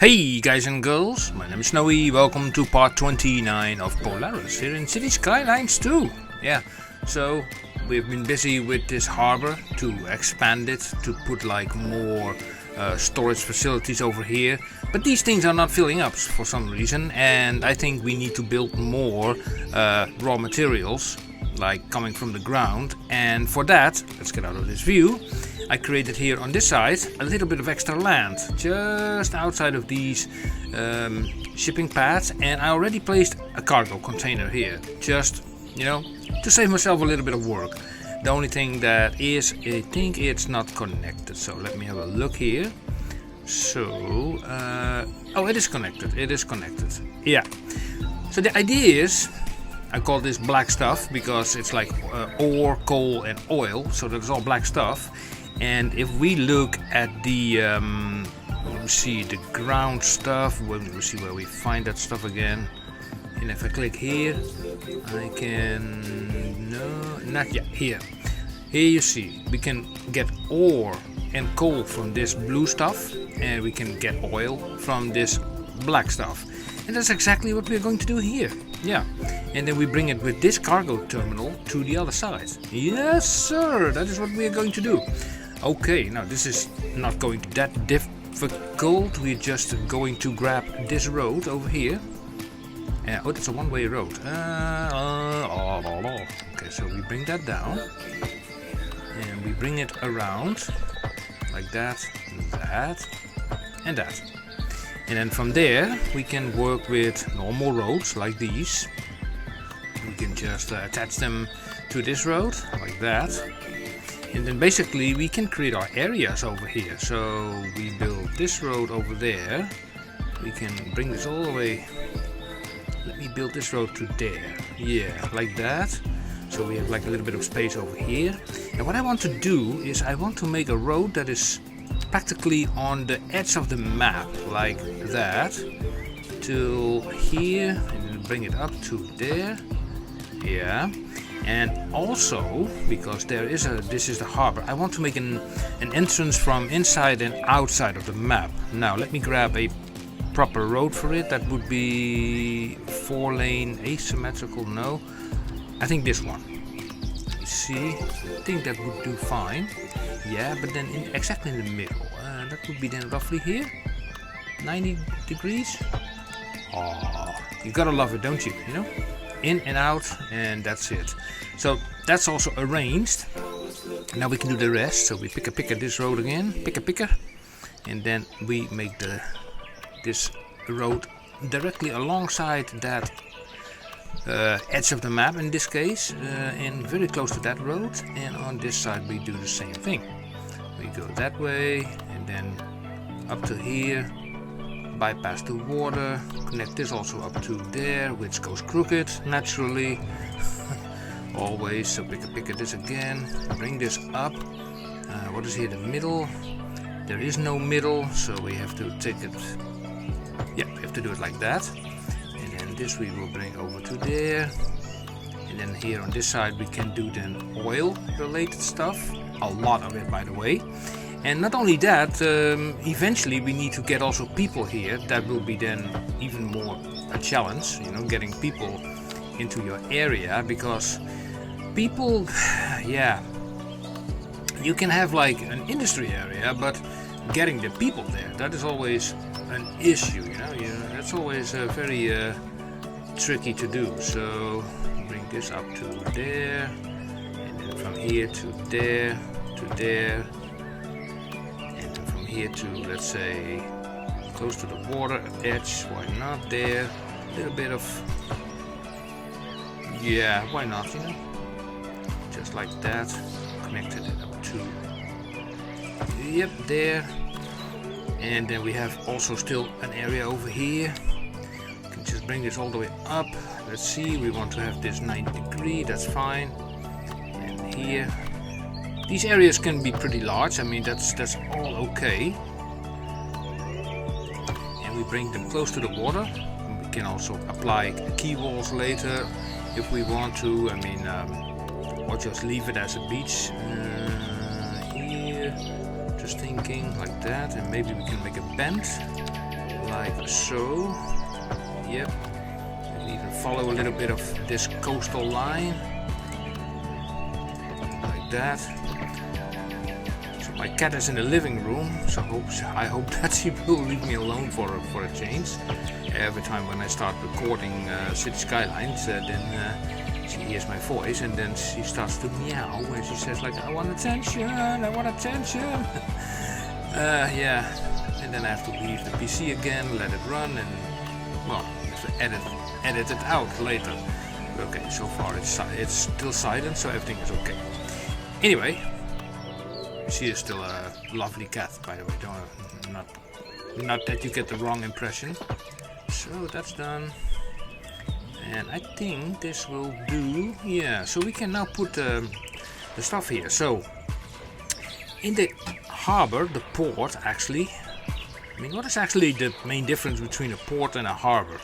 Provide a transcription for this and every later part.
Hey guys and girls, my name is Snowy. Welcome to part 29 of Polaris here in City Skylines 2. Yeah, so we've been busy with this harbor to expand it, to put like more storage facilities over here. But these things are not filling up for some reason, and I think we need to build more raw materials like coming from the ground. And for that, let's get out of this view. I created here on this side a little bit of extra land just outside of these shipping paths, and I already placed a cargo container here just, to save myself a little bit of work. The only thing that is, I think it's not connected, so let me have a look here. So oh, it is connected, yeah. So the idea is, I call this black stuff because it's like ore, coal and oil, so that's all black stuff. And if we look at the let me see, the ground stuff, let me see where we find that stuff again. And if I click here, I can, no, not yet, here you see we can get ore and coal from this blue stuff, and we can get oil from this black stuff. And that's exactly what we're going to do here. Yeah, and then we bring it with this cargo terminal to the other side. Yes sir, that is what we are going to do. Okay, now this is not going to be that difficult. We're just going to grab this road over here. Oh, that's a one-way road. Okay, so we bring that down. And we bring it around. Like that, and that. And then from there, we can work with normal roads like these. We can just attach them to this road, like that. And then basically we can create our areas over here. So we build this road over there. We can bring this all the way. Let me build this road to there. Yeah, like that. So we have like a little bit of space over here. And what I want to do is I want to make a road that is practically on the edge of the map, like that, till here, and then bring it up to there. Yeah. And also, because this is the harbor, I want to make an entrance from inside and outside of the map. Now let me grab a proper road for it. That would be 4-lane asymmetrical. No, I think this one. You see, I think that would do fine. Yeah, but then exactly in the middle. That would be then roughly here, 90 degrees. Oh, you gotta love it, don't you? In and out, and that's it. So that's also arranged. Now we can do the rest. So we pick a this road again, pick a, and then we make this road directly alongside that edge of the map in this case, and very close to that road. And on this side we do the same thing. We go that way and then up to here. Bypass the water, connect this also up to there, which goes crooked naturally. Always. So pick this again, bring this up. What is here, the middle? There is no middle, so we have to take it, yeah, we have to do it like that. And then this we will bring over to there. And then here on this side we can do then oil related stuff, a lot of it by the way. And not only that, eventually we need to get also people here. That will be then even more a challenge, getting people into your area, because people, yeah, you can have like an industry area, but getting the people there, that is always an issue, that's always very tricky to do. So bring this up to there, and then from here to there, here to, let's say, close to the water edge. Why not there? A little bit of, yeah, why not, just like that. Connected it up to, yep, there. And then we have also still an area over here. We can just bring this all the way up. Let's see, we want to have this 90 degree, that's fine. And here, these areas can be pretty large. I mean, that's all okay. And we bring them close to the water. We can also apply key walls later if we want to. I mean, or just leave it as a beach. Here, just thinking like that, and maybe we can make a bend like so. Yep. And even follow a little bit of this coastal line. Like that. So my cat is in the living room, so I hope that she will leave me alone for a change. Every time when I start recording City Skylines, then she hears my voice and then she starts to meow and she says like, I want attention, I want attention. Yeah, and then I have to leave the PC again, let it run, and well, have to edit it out later. But okay, so far it's still silent, so everything is okay. Anyway, she is still a lovely cat, by the way. Not that you get the wrong impression. So that's done. And I think this will do. Yeah, so we can now put the stuff here. So in the harbor, the port actually, I mean, what is actually the main difference between a port and a harbor?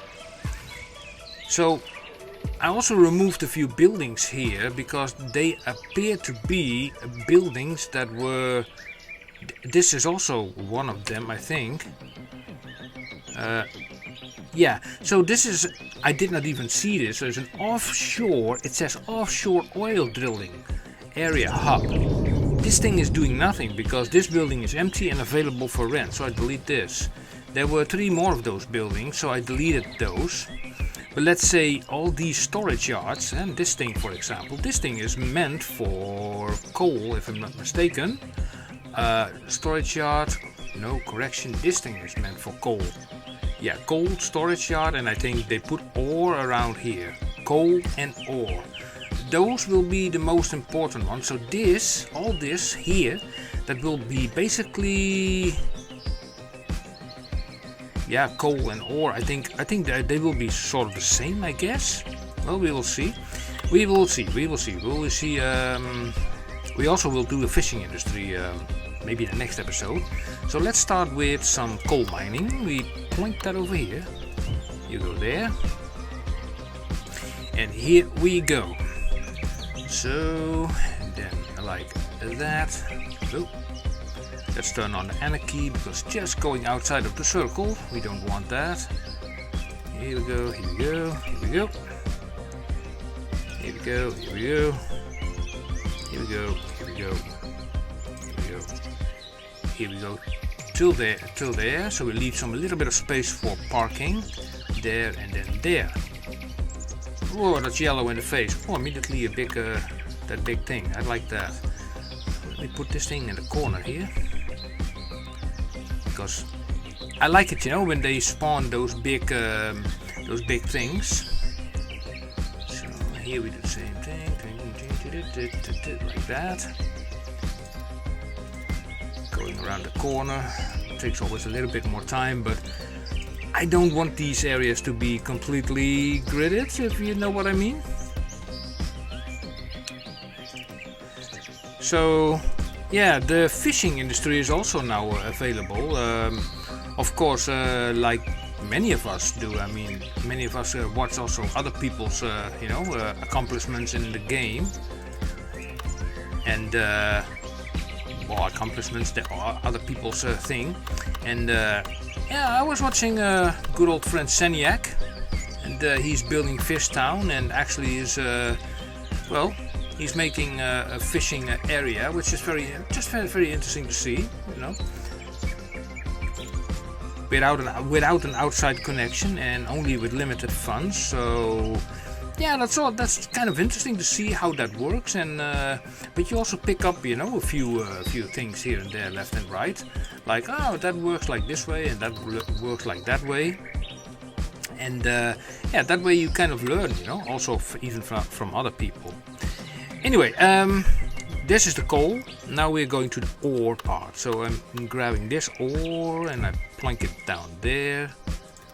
So I also removed a few buildings here because they appear to be buildings that were, this is also one of them, I think. Yeah, so this is, I did not even see this. There's an offshore, it says offshore oil drilling area hub. This thing is doing nothing because this building is empty and available for rent, so I delete this. There were 3 more of those buildings, so I deleted those. But let's say all these storage yards, and this thing for example, this thing is meant for coal if I'm not mistaken. Storage yard, no correction, this thing is meant for coal. Yeah, coal storage yard, and I think they put ore around here. Coal and ore. Those will be the most important ones. So this, all this here, that will be basically, yeah, coal and ore. I think that they will be sort of the same, I guess. Well, we will see. We will see. We will see. We also will do the fishing industry. Maybe the next episode. So let's start with some coal mining. We point that over here. You go there. And here we go. So, and then like that. Oh, let's turn on the anarchy because just going outside of the circle, we don't want that. Here we go, here we go, here we go. Here we go, here we go. Here we go, here we go. Here we go till there, so we leave some a little bit of space for parking there and then there. Oh, that's yellow in the face. Oh, immediately a big that big thing. I like that. Let me put this thing in the corner here because I like it, you know, when they spawn those big things. So here we do the same thing, like that. Going around the corner takes always a little bit more time, but I don't want these areas to be completely gridded, if you know what I mean. So yeah, the fishing industry is also now available. Of course, like many of us do. I mean, many of us watch also other people's accomplishments in the game, and well, accomplishments, that are other people's thing. And yeah, I was watching good old friend Seniac, and he's building Fish Town, and actually is well, he's making a fishing area, which is very interesting to see, you know, without an outside connection and only with limited funds. So yeah, that's kind of interesting to see how that works. And but you also pick up, you know, a few things here and there, left and right, like, oh, that works like this way and that works like that way. And yeah, that way you kind of learn, you know, also even from other people. Anyway, this is the coal. Now we're going to the ore part. So I'm grabbing this ore and I plonk it down there.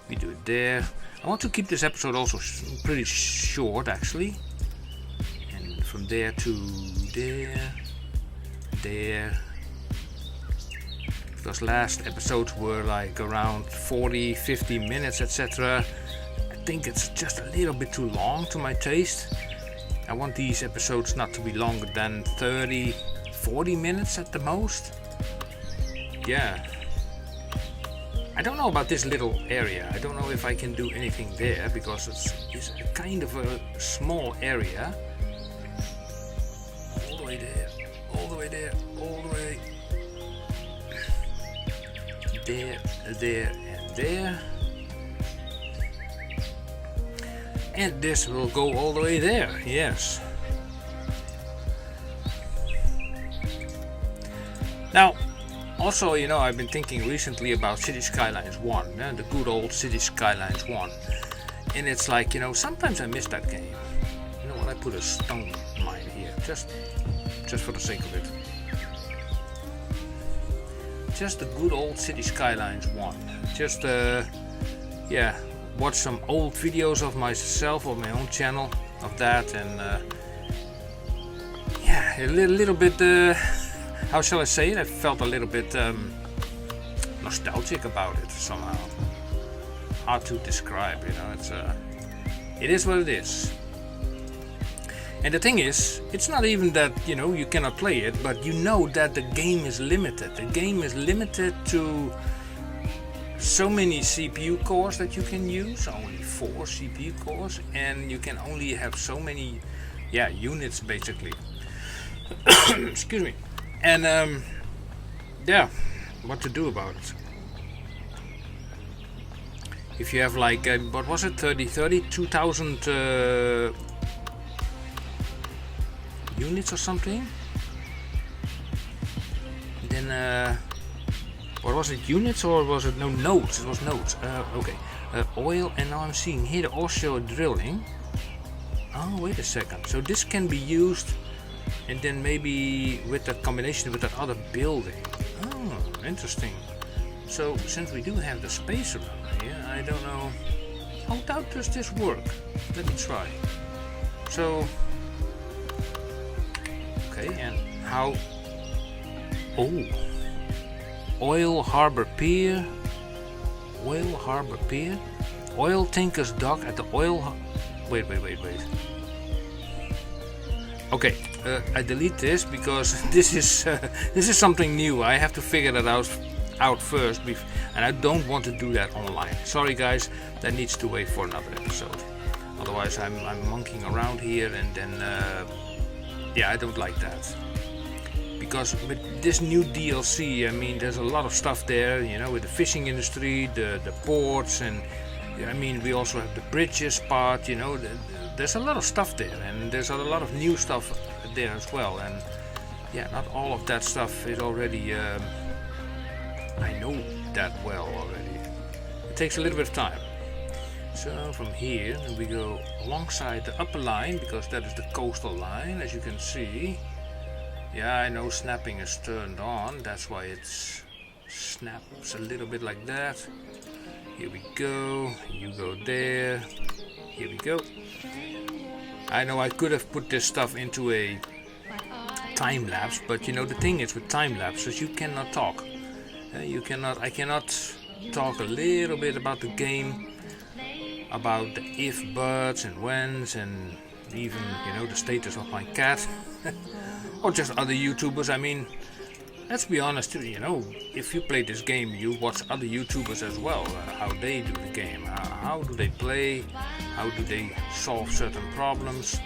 We do it there. I want to keep this episode also pretty short, actually. And from there to there. Because last episodes were like around 40-50 minutes, etc. I think it's just a little bit too long to my taste. I want these episodes not to be longer than 30-40 minutes at the most. Yeah. I don't know about this little area. I don't know if I can do anything there because it's a kind of a small area. All the way there, all the way there, all the way there, there, and there. And this will go all the way there, yes. Now, also, you know, I've been thinking recently about City Skylines 1, the good old City Skylines 1. And it's like, you know, sometimes I miss that game. You know what, I put a stone mine here, just for the sake of it. Just the good old City Skylines 1. Just, yeah, watch some old videos of myself on my own channel of that, and yeah, a little bit, how shall I say it? I felt a little bit nostalgic about it somehow. Hard to describe, you know. It is what it is. And the thing is, it's not even that, you know, you cannot play it, but you know that the game is limited. The game is limited to so many CPU cores that you can use, only 4 CPU cores, and you can only have so many, yeah, units basically. Excuse me. And yeah, what to do about it? If you have like, what was it, 2,000 units or something, then what was it, units, or was it, no, nodes? It was nodes. Okay, oil, and now I'm seeing here also drilling. Oh, wait a second, so this can be used, and then maybe with that combination with that other building. Oh, interesting. So since we do have the space around here, I don't know, how does this work? Let me try. So, okay, and how, oh, Oil Harbor Pier, Oil Harbor Pier, Oil Tankers Dock at the oil, wait. Okay, I delete this because this is something new. I have to figure that out first, and I don't want to do that online. Sorry guys, that needs to wait for another episode. Otherwise I'm monkeying around here, and then yeah, I don't like that. Because with this new DLC, I mean, there's a lot of stuff there, you know, with the fishing industry, the ports, and I mean, we also have the bridges part, you know, there's a lot of stuff there, and there's a lot of new stuff there as well, and yeah, not all of that stuff is already, I know that well already. It takes a little bit of time. So from here we go alongside the upper line, because that is the coastal line, as you can see. Yeah, I know snapping is turned on, that's why it snaps a little bit like that. Here we go, you go there, here we go. I know I could have put this stuff into a time lapse, but you know, the thing is with time lapses, you cannot talk. I cannot talk a little bit about the game, about the if, buts and whens, and even, you know, the status of my cat. Or just other YouTubers. I mean, let's be honest, you know, if you play this game, you watch other YouTubers as well, how they do the game, how do they play, how do they solve certain problems.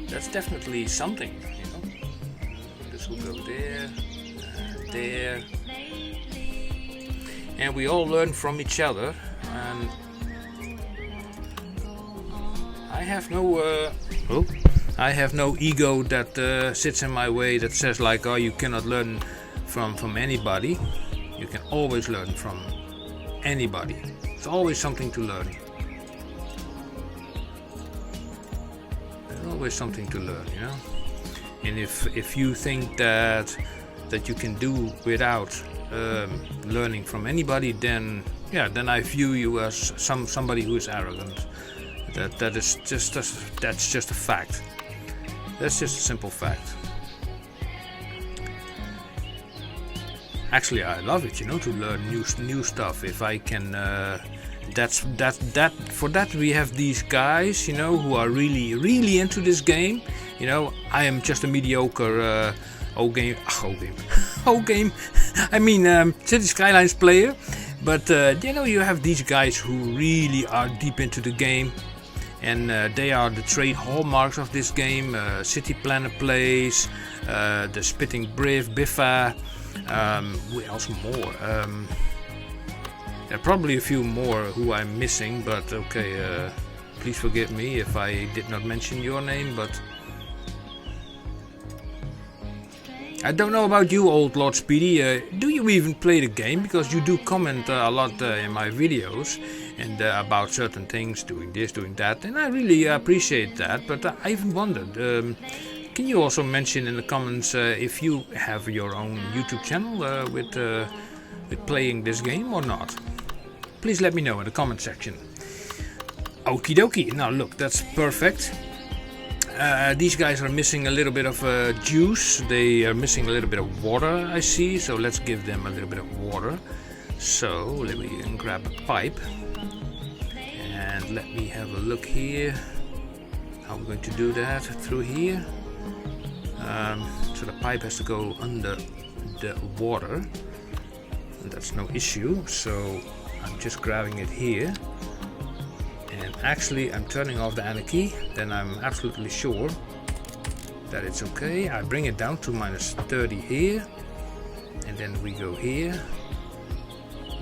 That's definitely something, you know. This will go there, there, and we all learn from each other. And I have no ego that sits in my way that says like, oh, you cannot learn from anybody. You can always learn from anybody. There's always something to learn. There's always something to learn, you know. And if you think that you can do without learning from anybody, then yeah, then I view you as somebody who is arrogant. That's just a fact. That's just a simple fact. Actually, I love it, you know, to learn new stuff. If I can, for that we have these guys, you know, who are really into this game. You know, I am just a mediocre I mean, City Skylines player, But you know, you have these guys who really are deep into the game, and they are the trade hallmarks of this game. City Planner Place, the Spitting Biffa, what else more? There are probably a few more who I'm missing, but okay, please forgive me if I did not mention your name, but I don't know about you, Old Lord Speedy. Do you even play the game? Because you do comment a lot in my videos and about certain things, doing this, doing that, and I really appreciate that. But I even wondered, can you also mention in the comments if you have your own YouTube channel with playing this game or not? Please let me know in the comment section. Okie dokie. Now look, that's perfect. These guys are missing a little bit of juice. They are missing a little bit of water, I see. So let's give them a little bit of water. So let me grab a pipe. And let me have a look here. How we're going to do that through here. So the pipe has to go under the water. And that's no issue. So I'm just grabbing it here. And actually I'm turning off the anarchy, then I'm absolutely sure that it's okay. I bring it down to -30 here, and then we go here,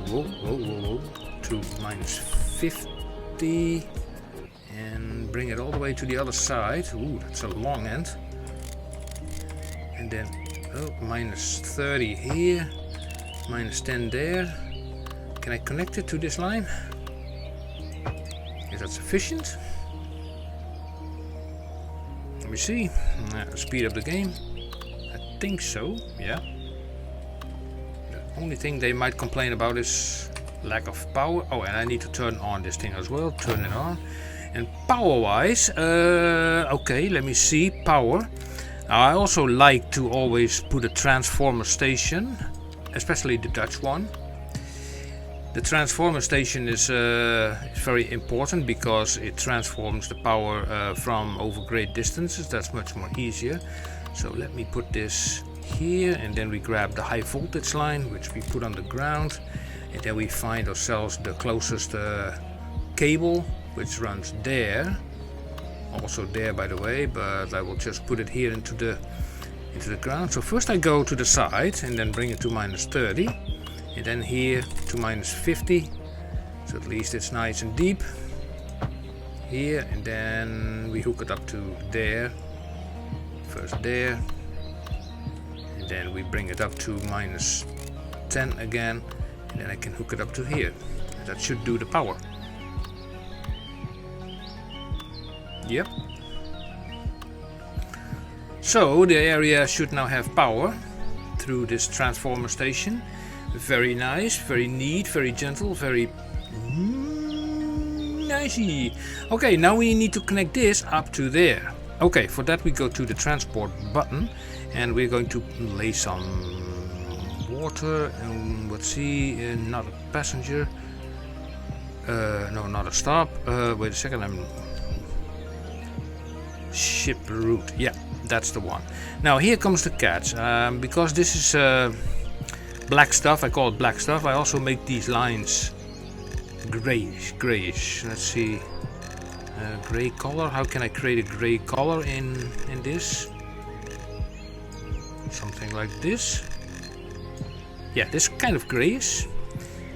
whoa, to -50, and bring it all the way to the other side. Ooh, that's a long end. And then -30 here, -10 there. Can I connect it to this line? Is that sufficient? Let me see. Speed up the game. I think so, yeah. The only thing they might complain about is lack of power. Oh, and I need to turn on this thing as well. Turn it on. And power-wise, okay, let me see. Power. I also like to always put a transformer station, especially the Dutch one. The transformer station is very important because it transforms the power from over great distances. That's much more easier. So let me put this here, and then we grab the high voltage line, which we put on the ground, and then we find ourselves the closest cable, which runs there. Also there, by the way, but I will just put it here into the ground. So first I go to the side and then bring it to -30. And then here to -50, so at least it's nice and deep. Here, and then we hook it up to there. First there, and then we bring it up to -10 again, and then I can hook it up to here. That should do the power. Yep. So the area should now have power through this transformer station. Very nice, very neat, very gentle, very nicey. Okay, now we need to connect this up to there. Okay, for that we go to the transport button, and we're going to lay some water, and let's see, not a passenger. No, not a stop. Wait a second, I'm ship route. Yeah, that's the one. Now here comes the catch. Because this is black stuff, I call it black stuff. I also make these lines grayish. Let's see, gray color. How can I create a gray color in this? Something like this. Yeah, this kind of grayish.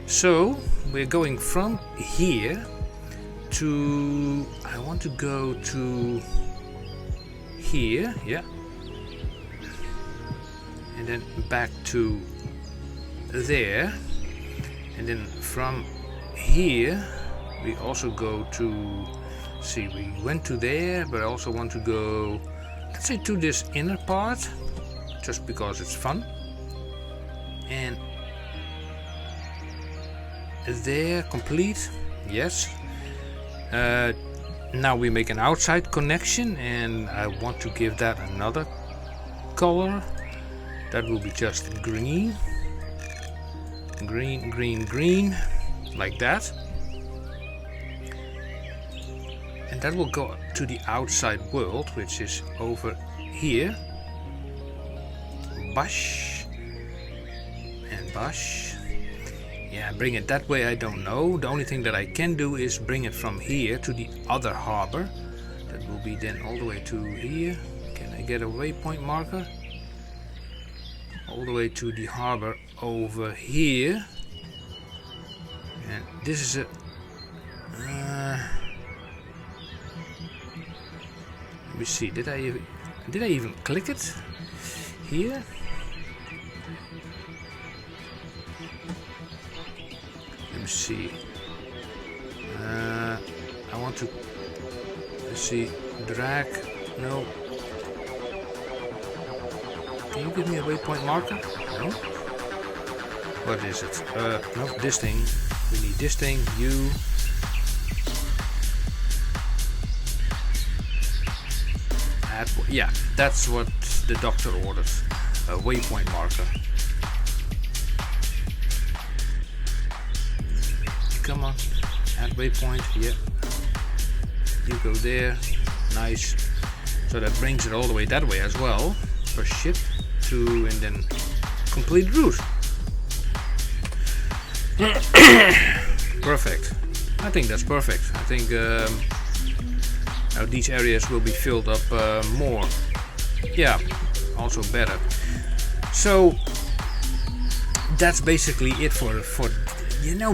So we're going from here to, I want to go to here, yeah, and then back to there, and then from here we also go to, see, we went to there, but I also want to go, let's say, to this inner part, just because it's fun, and there, complete, yes. Now we make an outside connection, and I want to give that another color. That will be just green, like that. And that will go to the outside world, which is over here. Bash and bash. Yeah, bring it that way, I don't know. The only thing that I can do is bring it from here to the other harbor. That will be then all the way to here. Can I get a waypoint marker? All the way to the harbor over here. And this is a... let me see, did I even click it? Here? Let me see. I want to... Let's see, drag, no. Can you give me a waypoint marker? No. What is it? No, this thing. We need this thing, you. Yeah, that's what the doctor ordered. A waypoint marker. Come on, add waypoint, yeah. You go there, nice. So that brings it all the way that way as well. For ship to, and then complete route. Perfect. I think that's perfect. I think now these areas will be filled up more. Yeah, also better. So that's basically it for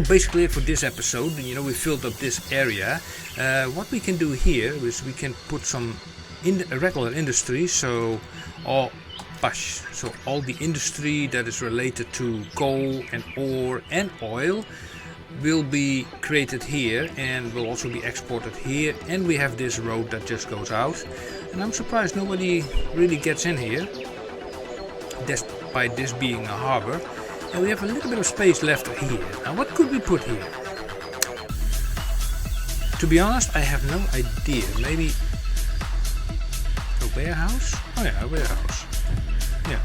basically it for this episode. We filled up this area. What we can do here is we can put some regular industry. So all the industry that is related to coal and ore and oil will be created here and will also be exported here. And we have this road that just goes out, and I'm surprised nobody really gets in here, despite this being a harbor. And we have a little bit of space left here. Now what could we put here? To be honest, I have no idea. Maybe a warehouse? Oh yeah, a warehouse. Yeah.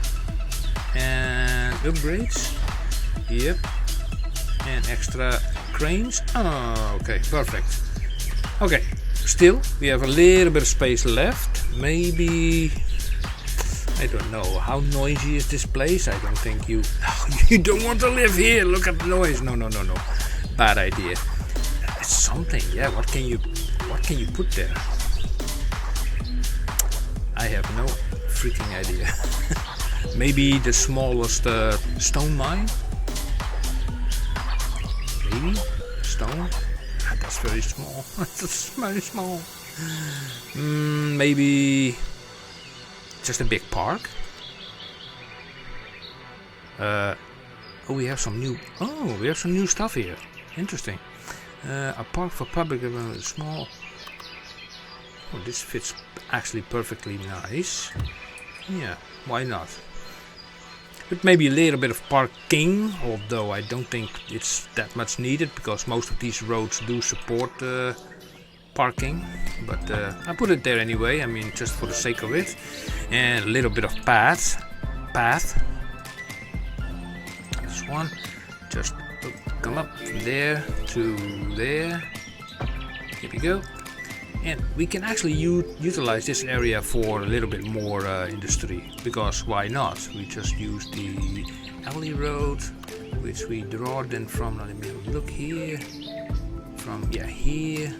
And upgrades. Yep. And extra cranes. Oh, okay, perfect. Okay, still we have a little bit of space left. Maybe, I don't know, how noisy is this place? I don't think you don't want to live here. Look at the noise. No. Bad idea. Something, yeah. What can you put there? I have no freaking idea. Maybe the smallest stone mine. Maybe stone. That's very small. That's very small. Maybe just a big park. We have some new stuff here. Interesting. A park for public, small. Oh, this fits actually perfectly nice. Yeah, why not? But maybe a little bit of parking, although I don't think it's that much needed because most of these roads do support parking. But I put it there anyway, I mean just for the sake of it. And a little bit of path. This one. Just come up from there to there. Here we go. And we can actually utilize this area for a little bit more industry, because why not? We just use the alley road, which we draw then from, let me have a look here, from here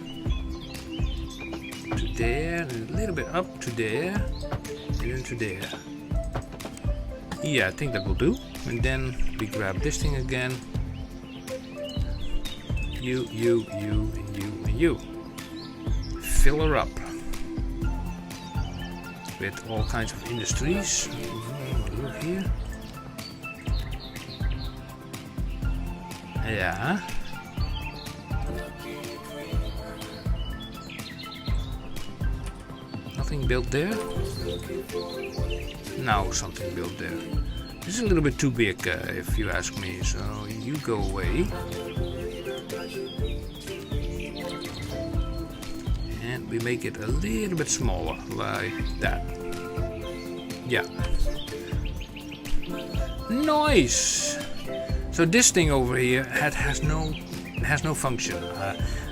to there, and a little bit up to there, and then to there. Yeah, I think that will do. And then we grab this thing again. You, and you. Fill her up with all kinds of industries. Look here. Yeah. Nothing built there? No, something built there. This is a little bit too big, if you ask me, so you go away. And we make it a little bit smaller, like that. Yeah. Nice! So this thing over here has no function.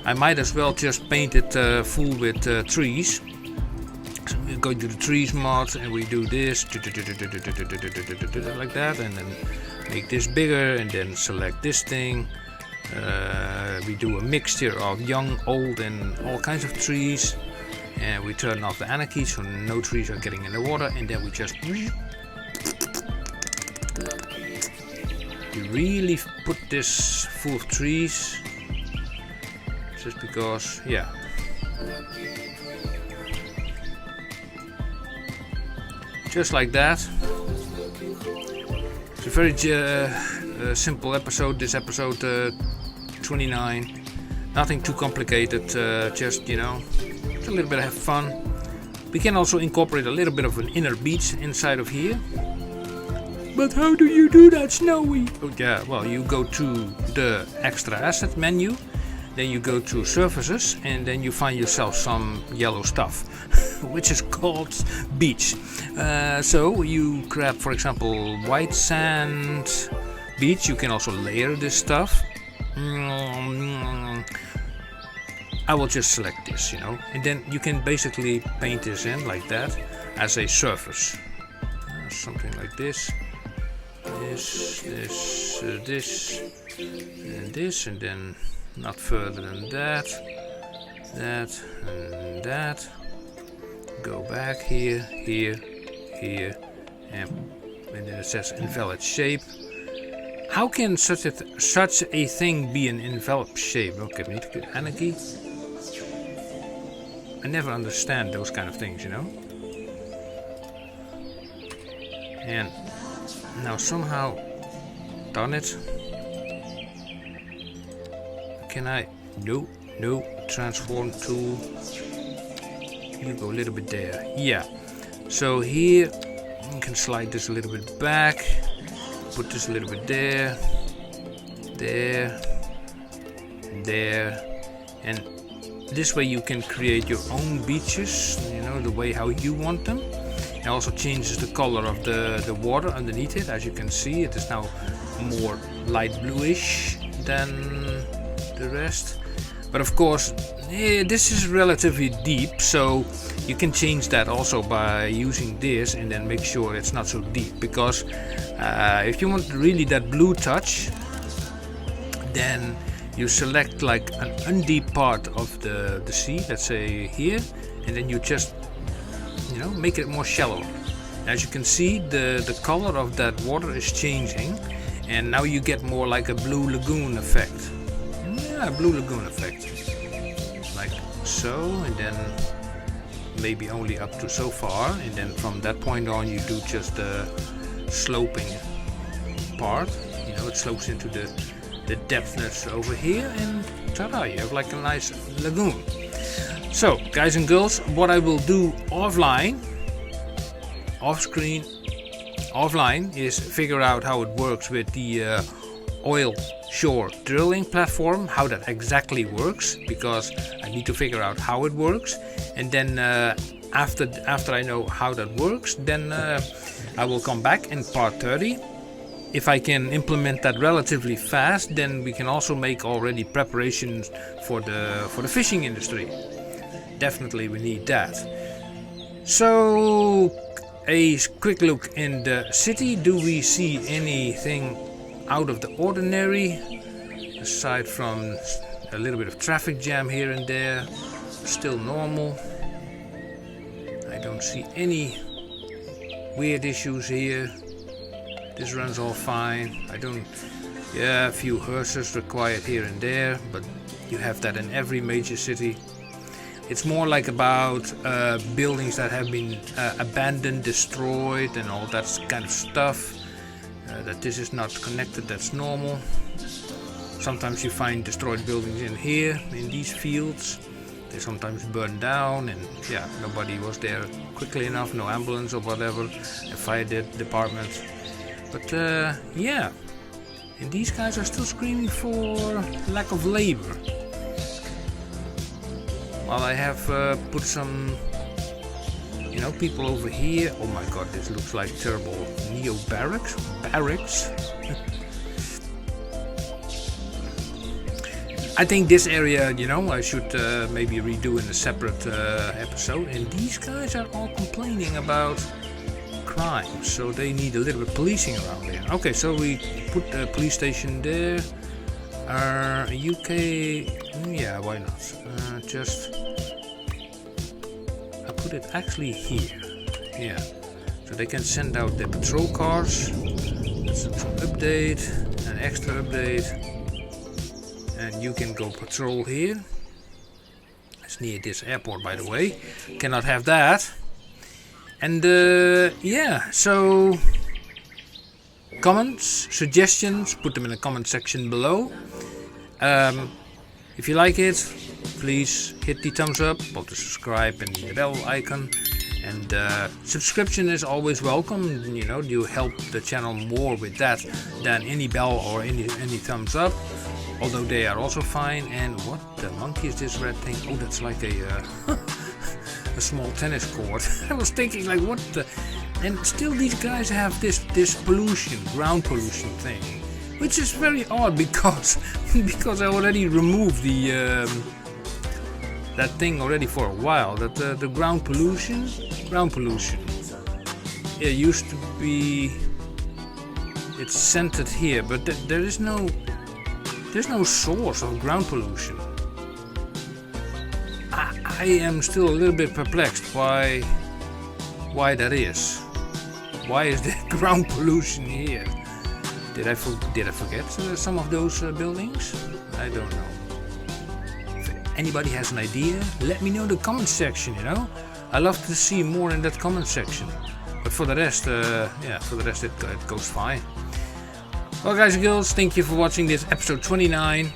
I might as well just paint it full with trees. So we go to the trees mod and we do this like that, and then make this bigger and then select this thing. We do a mixture of young, old and all kinds of trees, and we turn off the anarchy so no trees are getting in the water, and then we just really put this full of trees just because, yeah. Just like that. It's a very simple episode, this episode 29. Nothing too complicated, just, you know, a little bit of fun. We can also incorporate a little bit of an inner beach inside of here. But how do you do that, Snowy? Oh yeah, well, you go to the extra asset menu, then you go to services, and then you find yourself some yellow stuff, which is called beach. So you grab, for example, white sand beach. You can also layer this stuff. I will just select this, you know, and then you can basically paint this in like that as a surface. Something like this. This, and this, and then not further than that, that, and that. Go back here, here, here, and then it says enveloped shape. How can such a thing be an enveloped shape? Okay, we need to get anarchy. I never understand those kind of things, you know. And now somehow, darn it. Can I? No, transform tool. You go a little bit there. Yeah. So here, you can slide this a little bit back. Put this a little bit there. There. There. And this way you can create your own beaches, you know, the way how you want them. It also changes the color of the water underneath it. As you can see, it is now more light bluish than the rest. But of course, this is relatively deep, so you can change that also by using this and then make sure it's not so deep. Because if you want really that blue touch, then you select like an undeep part of the sea, let's say here, and then you just, you know, make it more shallow. As you can see, the color of that water is changing, and now you get more like a blue lagoon effect. Yeah, blue lagoon effect. Like so, and then maybe only up to so far, and then from that point on you do just the sloping part. You know, it slopes into the depthness over here, and ta-da, you have like a nice lagoon. So, guys and girls, what I will do offline, off screen, offline, is figure out how it works with the oil shore drilling platform, how that exactly works, because I need to figure out how it works, and then after I know how that works, then I will come back in part 30. If I can implement that relatively fast, then we can also make already preparations for the fishing industry. Definitely we need that. So a quick look in the city. Do we see anything out of the ordinary aside from a little bit of traffic jam here and there? Still normal. I don't see any weird issues here. This runs all fine. Yeah, a few hearses required here and there, but you have that in every major city. It's more like about buildings that have been abandoned, destroyed, and all that kind of stuff. That this is not connected, that's normal. Sometimes you find destroyed buildings in here, in these fields. They sometimes burn down, and yeah, nobody was there quickly enough, no ambulance or whatever, a fire department. But yeah, and these guys are still screaming for lack of labor. While I have put some, you know, people over here. Oh my god, this looks like terrible neo barracks. I think this area, you know, I should maybe redo in a separate episode. And these guys are all complaining about crime, so they need a little bit policing around there. Okay, so we put a police station there. UK, yeah, why not? Just I put it actually here. Yeah, so they can send out their patrol cars. That's an update, an extra update, and you can go patrol here. It's near this airport, by the way. Cannot have that. And yeah, so comments, suggestions, put them in the comment section below. If you like it, please hit the thumbs up, or the subscribe and the bell icon. And subscription is always welcome. You know, you help the channel more with that than any bell or any thumbs up. Although they are also fine. And what the monkey is this red thing? Oh, that's like a a small tennis court. I was thinking, like, what the? And still, these guys have this pollution, ground pollution thing, which is very odd because I already removed the that thing already for a while. That the ground pollution. Yeah, used to be. It's centered here, but there's no source of ground pollution. I am still a little bit perplexed why that is. Why is there ground pollution here? Did I forget some of those buildings? I don't know. If anybody has an idea, let me know in the comment section. You know, I love to see more in that comment section. But for the rest, it goes fine. Well, guys and girls, thank you for watching this episode 29.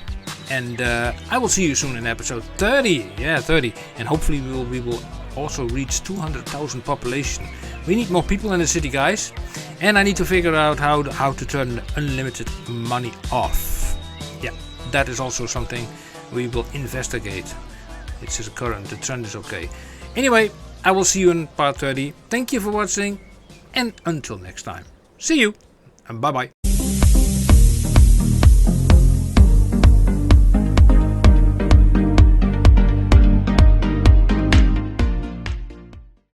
And I will see you soon in episode 30. Yeah, 30. And hopefully we will also reach 200,000 population. We need more people in the city, guys. And I need to figure out how to turn unlimited money off. Yeah, that is also something we will investigate. It's just current. The trend is okay. Anyway, I will see you in part 30. Thank you for watching. And until next time. See you. And bye-bye.